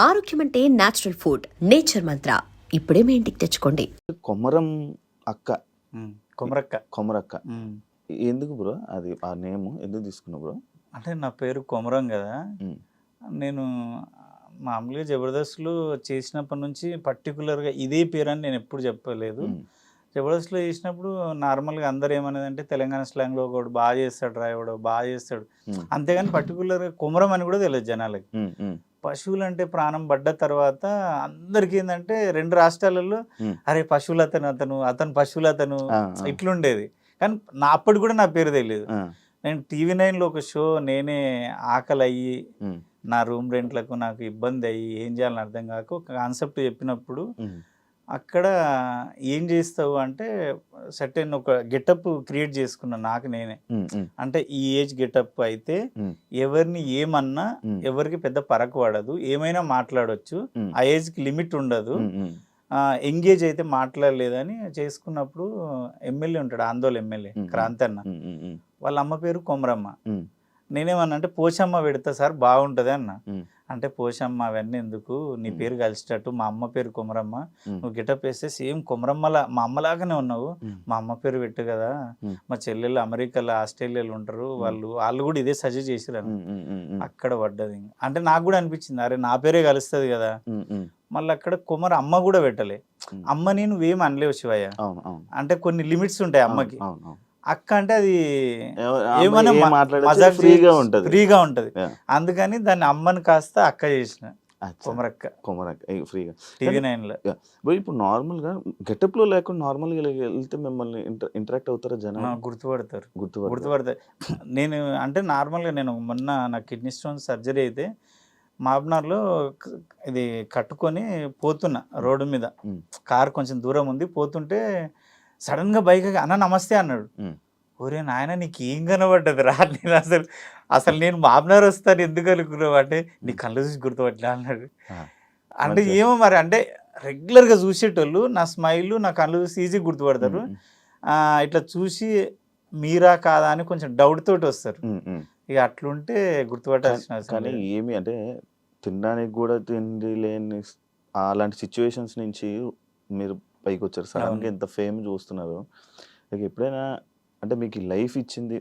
ఆరోగ్యం అంటే natural food, nature మంత్ర. ఇప్పుడే మీ ఇంటికి తెచ్చుకోండి. కొమరం అక్క, కొమరక్క. కొమరక్క ఎందుకు బ్రో? అది ఆ నేమ్ ఎందుకు తీసుకున్నావు బ్రో? అంటే నా పేరు కొమరం కదా. నేను మామూలుగా జబర్దస్త్లో చేసినప్పటి నుంచి పర్టికులర్గా ఇదే పేరు అని నేను ఎప్పుడు చెప్పలేదు. జబర్దస్త్లో చేసినప్పుడు నార్మల్గా అందరు ఏమనేదంటే తెలంగాణ స్లాంగ్లో ఒకడు బాగా చేస్తాడు రా, ఎవడో బాగా చేస్తాడు, అంతేగాని పర్టికులర్గా కొమరం అని కూడా తెలియదు జనాలకి. పశువులు అంటే ప్రాణం పడ్డ తర్వాత అందరికి ఏంటంటే రెండు రాష్ట్రాలలో అరే పశువులు అతను పశువులు అతను ఇట్లుండేది. కానీ అప్పటి కూడా నా పేరు తెలియదు. నేను TV9లో ఒక షో నేనే ఆకలి అయ్యి నా రూమ్ రెంట్లకు నాకు ఇబ్బంది అయ్యి ఏం చేయాలని అర్థం కాక ఒక కాన్సెప్ట్ చెప్పినప్పుడు అక్కడ ఏం చేస్తావు అంటే సర్టెన్ ఒక గెటప్ క్రియేట్ చేసుకున్నాను నాకు నేనే. అంటే ఈ ఏజ్ గెటప్ అయితే ఎవరిని ఏమన్నా ఎవరికి పెద్ద పరకు పడదు, ఏమైనా మాట్లాడవచ్చు, ఆ ఏజ్కి లిమిట్ ఉండదు, ఎంగేజ్ అయితే మాట్లాడలేదని చేసుకున్నప్పుడు ఎమ్మెల్యే ఉంటాడు, ఆందోళన ఎమ్మెల్యే క్రాంతన్న, వాళ్ళ అమ్మ పేరు కొమరమ్మ. నేనేమన్నా అంటే పోచమ్మ పెడతా సార్ బాగుంటుంది అన్న. అంటే పోచమ్మ అవన్నీ ఎందుకు, నీ పేరు కలిసేటట్టు మా అమ్మ పేరు కొమరమ్మ, నువ్వు గిటప్ వేస్తే సేమ్ కొమరమ్మలా మా అమ్మలాగానే ఉన్నావు, మా అమ్మ పేరు పెట్టు కదా, మా చెల్లెళ్ళు అమెరికాలో ఆస్ట్రేలియాలో ఉంటారు, వాళ్ళు కూడా ఇదే సజెస్ట్ చేసిరు. అక్కడ పడ్డది. అంటే నాకు కూడా అనిపించింది అరే నా పేరే కలుస్తుంది కదా. మళ్ళీ అక్కడ కొమర అమ్మ కూడా పెట్టలే. అమ్మని నువ్వేం అనలేవు శివయ్య, అంటే కొన్ని లిమిట్స్ ఉంటాయి అమ్మకి. అక్క అంటే అది ఏమన్నా ఫ్రీగా ఉంటది, అందుకని దాన్ని అమ్మని కాస్త అక్క చేసిన కొమరక్క ఫ్రీగా TV9లో. ఇప్పుడు నార్మల్ గా గెటప్ లో లేకుండా నార్మల్ గా వెళ్తే మిమ్మల్ని ఇంటరాక్ట్ అవుతారా జనాలు? గుర్తుపడతారు. నేను అంటే నార్మల్ గా నేను మొన్న నా కిడ్నీ స్టోన్ సర్జరీ అయితే మాబ్నార్లో ఇది కట్టుకొని పోతున్నా రోడ్డు మీద, కార్ కొంచెం దూరం ఉంది, పోతుంటే సడన్ గా బైక్ అన్న నమస్తే అన్నాడు. ఒరే నాయన నీకు ఏం కనబడ్డది రా, నేను అసలు నేను మాబ్నార్ వస్తాను ఎందుకు అనుకున్నావు అంటే నీ కళ్ళు చూసి గుర్తుపట్టలే అన్నాడు. అంటే ఏమో మరి, అంటే రెగ్యులర్గా చూసేటోళ్ళు నా స్మైల్ నా కళ్ళు చూసి ఈజీ గుర్తుపడతారు, ఇట్లా చూసి మీరా కాదా అని కొంచెం డౌట్ తోటి వస్తారు. ఇక అట్లుంటే గుర్తుపట్టాల్సిన. కానీ ఏమి అంటే తినడానికి కూడా తిండి లేని అలాంటి సిచ్యువేషన్స్ నుంచి మీరు పైకి వచ్చారు, సడన్గా ఎంత ఫేమ్ చూస్తున్నారు. ఇక ఎప్పుడైనా అంటే మీకు లైఫ్ ఇచ్చింది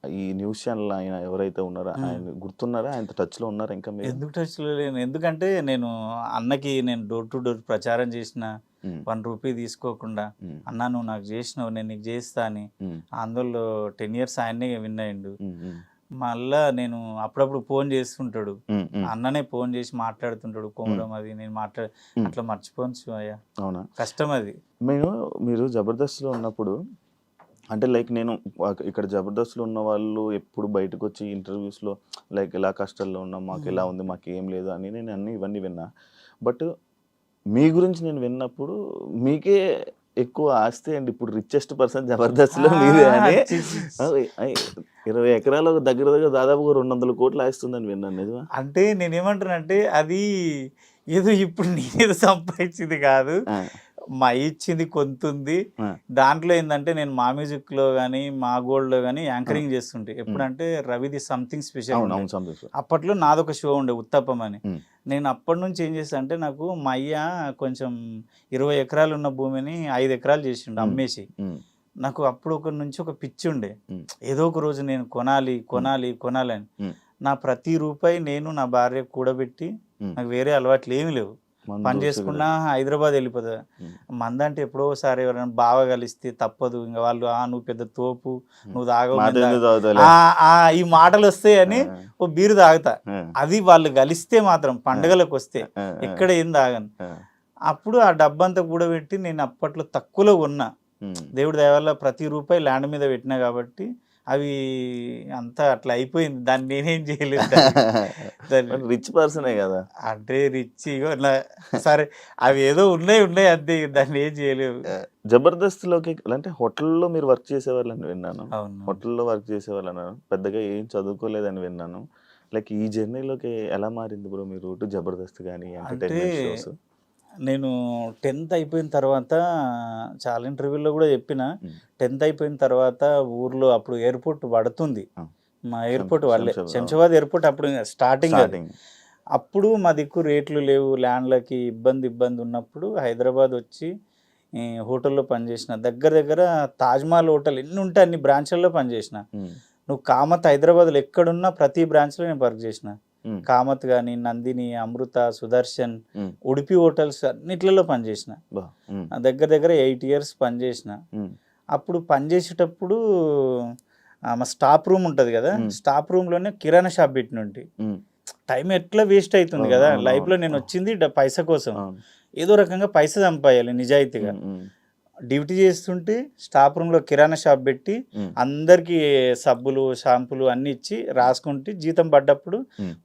ఈ న్యూస్ ఛానల్ ఆయన ఎవరైతే ఉన్నారో ఆయన గుర్తున్నారా? ఆయన టచ్లో ఉన్నారా ఇంకా? మీరు ఎందుకు టచ్లో లేను, ఎందుకంటే నేను అన్నకి నేను డోర్ టు డోర్ ప్రచారం చేసిన, 1 రూపీ తీసుకోకుండా అన్నా నువ్వు నాకు చేసినావు నేను నీకు చేస్తా అని. అందులో 10 years ఆయన్నే విన్ అయ్యిండు. మళ్ళా నేను అప్పుడప్పుడు ఫోన్ చేస్తుంటాడు, అన్ననే ఫోన్ చేసి మాట్లాడుతుంటాడు కొమరం అది నేను అట్లా మర్చిపోను శివయ్య. అవునా? కష్టం అది. మీరు జబర్దస్త్లో ఉన్నప్పుడు అంటే లైక్ నేను ఇక్కడ జబర్దస్త్లో ఉన్న వాళ్ళు ఎప్పుడు బయటకు వచ్చి ఇంటర్వ్యూస్లో లైక్ ఇలా కష్టాల్లో ఉన్నాం, మాకు ఇలా ఉంది, మాకు ఏం లేదు అని నేను ఇవన్నీ విన్నా. బట్ మీ గురించి నేను విన్నప్పుడు మీకే ఎక్కువ ఆస్తి అండి, ఇప్పుడు రిచెస్ట్ పర్సన్ జబర్దస్త్లో మీదే అని. 20 ఎకరాల దగ్గర దాదాపుగా 200 కోట్లు ఆస్తుందని విన్నాను. నిజమా? అంటే నేనేమంటానంటే అది ఏదో ఇప్పుడు నేనేదో సంపాదించింది కాదు, మా ఇచ్చింది కొంతుంది. దాంట్లో ఏంటంటే నేను మా మ్యూజిక్లో కానీ మా గోల్డ్లో కానీ యాంకరింగ్ చేస్తుంటే ఎప్పుడంటే రవిది సంథింగ్ స్పెషల్. అప్పట్లో నాదొక షో ఉండే ఉత్తప్పం అని. నేను అప్పటి నుంచి ఏం చేస్తా అంటే నాకు మా అయ్య కొంచెం 20 ఎకరాలు ఉన్న భూమిని 5 ఎకరాలు చేసిండు అమ్మేసి. నాకు అప్పుడు ఒక నుంచి ఒక పిచ్చి ఉండే, ఏదో ఒక రోజు నేను కొనాలి అని. నా ప్రతి రూపాయి నేను నా భార్య కూడబెట్టి, నాకు వేరే అలవాట్లు ఏమీ లేవు, పని చేసుకున్నా హైదరాబాద్ వెళ్ళిపోతా. మందంటే ఎప్పుడోసారి ఎవరైనా బాగా కలిస్తే తప్పదు, ఇంకా వాళ్ళు నువ్వు పెద్ద తోపు, నువ్వు తాగవు, ఈ మాటలు వస్తాయని ఓ బీరు తాగుతా. అది వాళ్ళు కలిస్తే మాత్రం పండుగలకు వస్తే ఎక్కడ ఏం తాగను. అప్పుడు ఆ డబ్బంతా కూడబెట్టి నేను అప్పట్లో తక్కువలో కొన్నా, దేవుడి దయ వల్ల ప్రతి రూపాయి ల్యాండ్ మీద పెట్టినా కాబట్టి అవి అంతా అట్లా అయిపోయింది. దాన్ని నేనేం చేయలేదు. రిచ్ పర్సనే కదా అంటే రిచ్ సరే అవి ఏదో ఉన్నాయి అంతే, దాన్ని ఏం చేయలేవు. జబర్దస్త్లోకి అంటే హోటల్లో మీరు వర్క్ చేసేవాళ్ళని విన్నాను. హోటల్లో వర్క్ చేసేవాళ్ళు అన్నారు, పెద్దగా ఏం చదువుకోలేదని విన్నాను. లైక్ ఈ జర్నీలోకి ఎలా మారింది బ్రో మీ రూట్ జబర్దస్త్ కానీ ఎంటర్టైన్మెంట్ షోస్? నేను 10th అయిపోయిన తర్వాత చాలా ఇంటర్వ్యూలో కూడా చెప్పిన, 10th అయిపోయిన తర్వాత ఊర్లో అప్పుడు ఎయిర్పోర్ట్ పడుతుంది, మా ఎయిర్పోర్ట్ వాళ్ళే శంషాబాద్ ఎయిర్పోర్ట్ అప్పుడు స్టార్టింగ్. అప్పుడు మా దిక్కు రేట్లు లేవు, ల్యాండ్లకి ఇబ్బంది ఉన్నప్పుడు హైదరాబాద్ వచ్చి హోటల్లో పనిచేసిన. దగ్గర తాజ్మహల్ హోటల్ ఎన్ని ఉంటే అన్ని బ్రాంచ్ల్లో పనిచేసిన. నువ్వు కామత్ హైదరాబాద్లో ఎక్కడున్నా ప్రతి బ్రాంచ్లో నేను వర్క్ చేసిన. కామత్ కానీ, నందిని, అమృత, సుదర్శన్, ఉడిపి హోటల్స్ అన్నిట్లలో పనిచేసిన. దగ్గర 8 years పనిచేసిన. అప్పుడు పనిచేసేటప్పుడు మా స్టాఫ్ రూమ్ ఉంటుంది కదా, స్టాఫ్ రూమ్లోనే కిరాణా షాప్ పెట్టినంటి. టైం ఎట్లా వేస్ట్ అవుతుంది కదా లైఫ్లో. నేను వచ్చింది పైసా కోసం, ఏదో రకంగా పైసా సంపాయాలి నిజాయితీగా. డ్యూటీ చేస్తుంటే స్టాఫ్ రూమ్లో కిరాణా షాప్ పెట్టి అందరికీ సబ్బులు, షాంపులు అన్నీ ఇచ్చి రాసుకుంటే జీతం పడ్డప్పుడు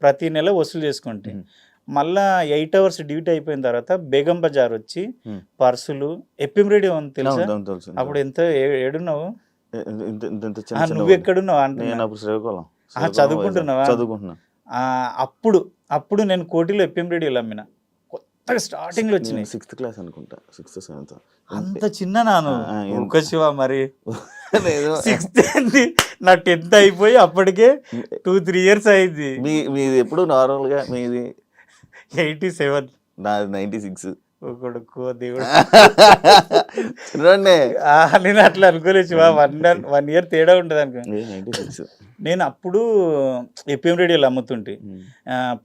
ప్రతి నెల వసూలు చేసుకుంటే, మళ్ళా 8 hours డ్యూటీ అయిపోయిన తర్వాత బేగం బజార్ వచ్చి పర్సులు, ఎఫ్ఎం రేడియో ఉంది తెలుసా? అప్పుడు ఎంత ఏడున్నావు నువ్వు, ఎక్కడున్నావు అంటే చదువుకుంటున్నావా? అప్పుడు నేను కోటిలో ఎఫ్ఎం రేడియోలు అమ్మిన. కొత్తగా స్టార్టింగ్ లో వచ్చినాయి. 6th class అనుకుంటా, 6th or 7th. అంత చిన్న నాను శివ మరి 6th నా 10th అయిపోయి అప్పటికే 2-3 years అయింది. మీది ఎప్పుడు నార్మల్ గా? మీది 87, నాది 96. కొడుకు దేవుడు, నేను అట్లా అనుకోలేదు శివ. 1 year తేడా ఉంటుంది అనుకో. 96. నేను అప్పుడు ఎఫ్ఎం రేడియోలు అమ్ముతుంటే,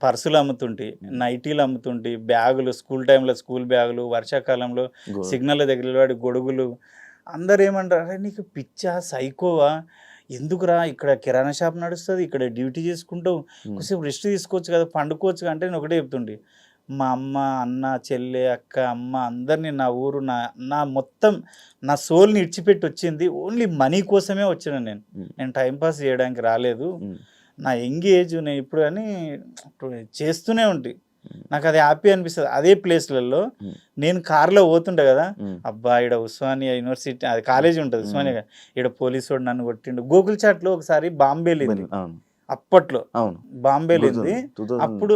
పర్సులు అమ్ముతుంటే, నైటీలు అమ్ముతుంటే, బ్యాగులు, స్కూల్ టైంలో స్కూల్ బ్యాగులు, వర్షాకాలంలో సిగ్నల్ దగ్గర వాడి గొడుగులు. అందరు ఏమంటారు, అరే నీకు పిచ్చా, సైకోవా, ఎందుకురా ఇక్కడ కిరాణా షాప్ నడుస్తుంది, ఇక్కడ డ్యూటీ చేసుకుంటావు, కొంచెం రెస్ట్ తీసుకోవచ్చు కదా, పండుకోవచ్చు అంటే నేను ఒకటే చెప్తుండే. మా అమ్మ, అన్న, చెల్లె, అక్క, అమ్మ అందరినీ, నా ఊరు, నా మొత్తం నా సోల్ని ఇడిచిపెట్టి వచ్చింది ఓన్లీ మనీ కోసమే వచ్చిన. నేను టైంపాస్ చేయడానికి రాలేదు. నా యంగ్ ఏజ్ నేను ఇప్పుడు అని చేస్తూనే ఉంటాయి. నాకు అది హ్యాపీ అనిపిస్తుంది. అదే ప్లేస్లలో నేను కార్లో పోతుంటా కదా, అబ్బా ఇక్కడ ఉస్మానియా యూనివర్సిటీ, అది కాలేజీ ఉంటుంది ఉస్మానియా, ఇక్కడ పోలీసు వాడు నన్ను కొట్టిండు. గోకుల్ చాట్లో ఒకసారి బాంబే వెళ్ళింది, అప్పట్లో బాంబే వెళ్ళింది. అప్పుడు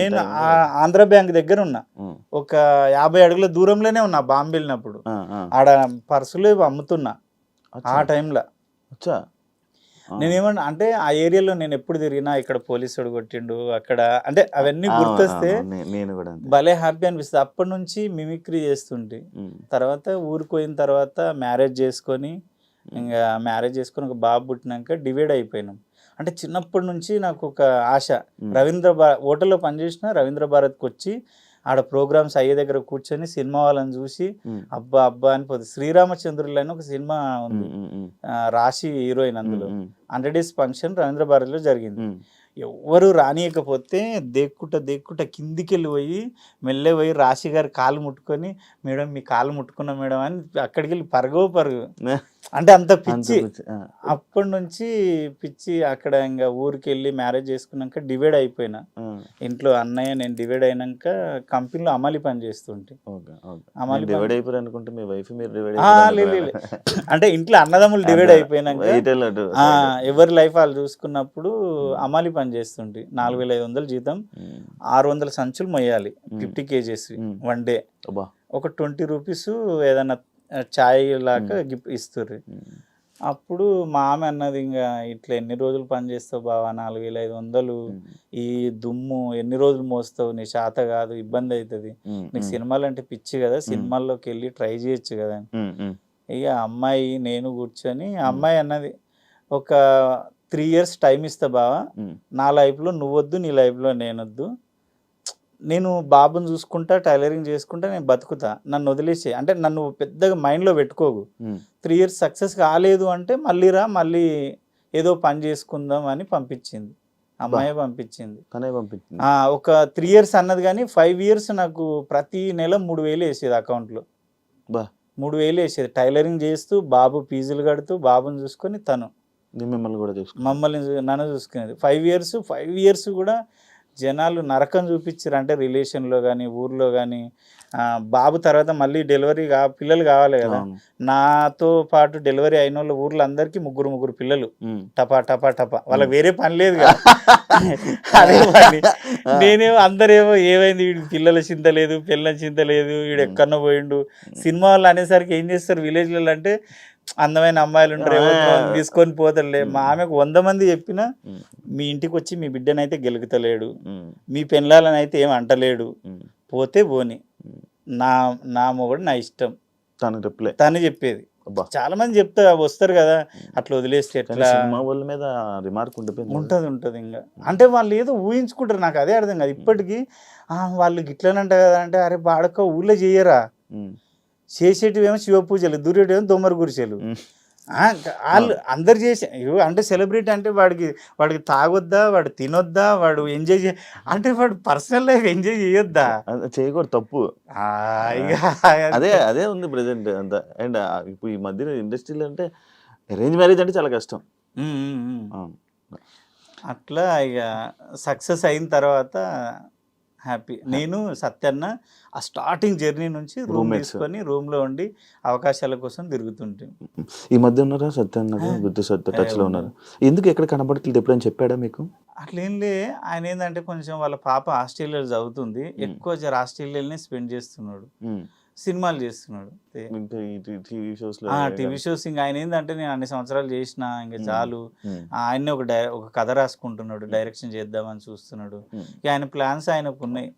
నేను ఆంధ్ర బ్యాంక్ దగ్గర ఉన్నా, ఒక 50 అడుగుల దూరంలోనే ఉన్నా బాంబే వెళ్ళినప్పుడు. ఆడ పర్సులు అమ్ముతున్నా ఆ టైంలో. నేనేమన్నా అంటే ఆ ఏరియాలో నేను ఎప్పుడు తిరిగినా ఇక్కడ పోలీసుడు కొట్టిండు అక్కడ అంటే అవన్నీ గుర్తొస్తే భలే హ్యాపీ అనిపిస్తుంది. అప్పటి నుంచి మిమిక్రీ చేస్తుంటే, తర్వాత ఊరికి పోయిన తర్వాత మ్యారేజ్ చేసుకొని, ఇంకా మ్యారేజ్ చేసుకొని ఒక బాబు పుట్టినాక డివైడ్ అయిపోయినాం. అంటే చిన్నప్పటి నుంచి నాకు ఒక ఆశ, రవీంద్ర హోటల్లో పనిచేసిన రవీంద్ర భారత్కి వచ్చి ఆడ ప్రోగ్రామ్స్ అయ్యే దగ్గర కూర్చొని సినిమా వాళ్ళని చూసి అబ్బా అనిపోతుంది. శ్రీరామచంద్రులు అని ఒక సినిమా ఉంది, రాశి హీరోయిన్, అందులో 100 days ఫంక్షన్ రవీంద్ర భారతిలో జరిగింది. ఎవ్వరు రానియకపోతే దేక్కుంట కిందికి వెళ్ళి పోయి మెల్లె పోయి రాశి గారి కాలు ముట్టుకొని, మేడం మీ కాలు ముట్టుకున్నా మేడం అని అక్కడికి వెళ్ళి పరుగు అంటే అంత పిచ్చి. అప్పటి నుంచి పిచ్చి. అక్కడ ఇంకా ఊరికి వెళ్ళి మ్యారేజ్ చేసుకున్నాక డివైడ్ అయిపోయినా. ఇంట్లో అన్నయ్య నేను డివైడ్ అయినాక కంపెనీలో అమలు పని చేస్తుంటే, అంటే ఇంట్లో అన్నదమ్ములు డివైడ్ అయిపోయినాక ఎవరి లైఫ్ వాళ్ళు చూసుకున్నప్పుడు అమలు పని చేస్తుంటే 4,500 జీతం, 600 సంచులు మొయ్యాలి, 50 kgs 1 day. ఒక 20 rupees ఏదన్నా ఛాయ్ లాగా ఇస్తారు. అప్పుడు మా ఆమె అన్నది, ఇంకా ఇట్లా ఎన్ని రోజులు పని చేస్తావు బావా, 4,500 ఈ దుమ్ము ఎన్ని రోజులు మోస్తావు, నీ శాత కాదు, ఇబ్బంది అవుతుంది, నీకు సినిమాలు అంటే పిచ్చి కదా, సినిమాల్లోకి వెళ్ళి ట్రై చేయొచ్చు కదా. ఇక అమ్మాయి నేను కూర్చొని, అమ్మాయి అన్నది ఒక 3 years టైం ఇస్తా బావా, నా లైఫ్లో నువ్వొద్దు, నీ లైఫ్లో నేనొద్దు, నేను బాబుని చూసుకుంటా, టైలరింగ్ చేసుకుంటా, నేను బతుకుతా, నన్ను వదిలేసే, అంటే నన్ను పెద్దగా మైండ్లో పెట్టుకోకు, 3 years సక్సెస్ కాలేదు అంటే మళ్ళీ రా, మళ్ళీ ఏదో పని చేసుకుందాం అని పంపించింది. అమ్మాయి పంపించింది. ఒక 3 years అన్నది కానీ 5 years నాకు ప్రతి నెల 3,000 వేసేది అకౌంట్లో. 3,000 వేసేది టైలరింగ్ చేస్తూ, బాబు ఫీజులు కడుతూ, బాబుని చూసుకొని తను నన్ను చూసుకునేది. 5 years కూడా జనాలు నరకం చూపించారు. అంటే రిలేషన్లో కానీ ఊర్లో కానీ, బాబు తర్వాత మళ్ళీ డెలివరీ పిల్లలు కావాలి కదా, నాతో పాటు డెలివరీ అయిన వాళ్ళ ఊర్లో అందరికీ 3 పిల్లలు, టపా టపా టపా, వాళ్ళకి వేరే పని లేదు కదా, అదే పని. నేనేమో అందరేమో ఏమైంది వీడికి పిల్లల చింత లేదు, పిల్లల చింత లేదు, వీడు ఎక్కడో పోయిండు. సినిమా వాళ్ళు అనేసరికి ఏం చేస్తారు విలేజ్లలో అంటే, అందమైన అమ్మాయిలు ఉంటారు ఎవరినో తీసుకొని పోతారులే. మా ఆమెకు 100 మంది చెప్పినా మీ ఇంటికి వచ్చి మీ బిడ్డనైతే గెలుకుతలేడు, మీ పెళ్ళాలని అయితే ఏం అంటలేడు, పోతే పోని, నా మొగుడు నా ఇష్టం తను చెప్పేది. చాలా మంది చెప్తా వస్తారు కదా, అట్లా వదిలేస్తే ఎట్లా సినిమా వాళ్ళ మీద రిమార్క్ ఉంటది ఇంకా. అంటే వాళ్ళు ఏదో ఊహించుకుంటారు, నాకు అదే అర్థం కాదు ఇప్పటికీ. వాళ్ళు గిట్లనంట కదా అంటే, అరే బాడక ఊళ్ళో చెయ్యరా, చేసేటివేమో శివ పూజలు, దూరేటివేమో దొమ్మర గురిసెలు. వాళ్ళు అందరు చేసే అంటే సెలబ్రిటీ అంటే వాడికి తాగొద్దా, వాడు తినొద్దా, వాడు ఎంజాయ్ అంటే వాడు పర్సనల్ లైఫ్ ఎంజాయ్ చేయొద్దా, చేయకూడదు, తప్పు. అదే ఉంది ప్రెసెంట్ అంతా. అండ్ ఇప్పుడు ఈ మధ్య ఇండస్ట్రీలో అంటే అరేంజ్ మ్యారేజ్ అంటే చాలా కష్టం. అట్లా ఇక సక్సెస్ అయిన తర్వాత హ్యాపీ. నేను సత్యన్న ఆ స్టార్టింగ్ జర్నీ నుంచి రూమ్ తీసుకొని రూమ్లో ఉండి అవకాశాల కోసం తిరుగుతుంటే. ఈ మధ్య ఉన్నారా సత్యన్న గుర్తు టచ్ లో ఉన్నారు? ఎందుకు ఎక్కడ కనబడట్లేదు, ఎప్పుడైనా చెప్పాడా మీకు? అట్లేంలే, ఆయన ఏంటంటే కొంచెం వాళ్ళ పాప ఆస్ట్రేలియాలో చదువుతుంది, ఎక్కువ ఆస్ట్రేలియాలోనే స్పెండ్ చేస్తున్నాడు, సినిమాలు చేస్తున్నాడు, టీవీ షోస్. ఇంకా ఆయన ఏంటంటే నేను అన్ని సంవత్సరాలు చేసిన ఇంకా చాలు, ఆయన్ని ఒక కథ రాసుకుంటున్నాడు, డైరెక్షన్ చేద్దామని చూస్తున్నాడు. ఆయన ప్లాన్స్ ఆయనకు ఉన్నాయి.